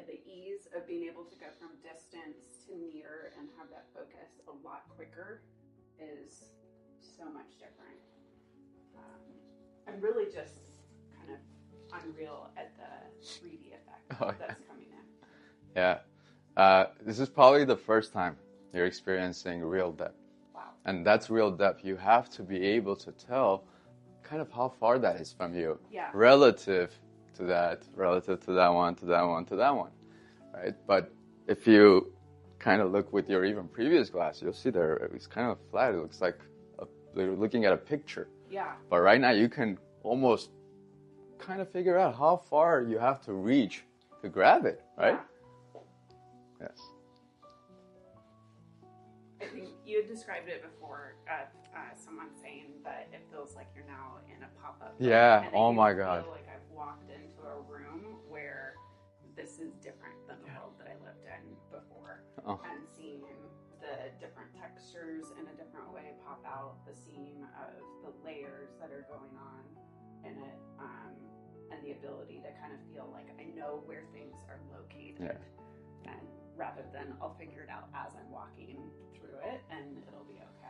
the ease of being able to go from distance to near and have that focus a lot quicker is so much different. I'm really just kind of unreal at the 3D effect that's coming in. Yeah. This is probably the first time you're experiencing real depth. Wow. And that's real depth. You have to be able to tell kind of how far that is from you. Yeah. Relative to that one, to that one, to that one. Right? But if you kind of look with your even previous glass, you'll see there it's kind of flat. It looks like you're looking at a picture. Yeah. But right now you can almost kind of figure out how far you have to reach to grab it, right? Yeah. Yes. I think you had described it before, someone saying that it feels like you're now in a pop-up. Yeah, oh my God. I feel like I've walked into a room where this is different than the world that I lived in before. Oh. And seeing the different textures in a different way pop out, the seam of the layers that are going on in it, and the ability to kind of feel like I know where things are located. Yeah. And rather than I'll figure it out as I'm walking through it and it'll be okay.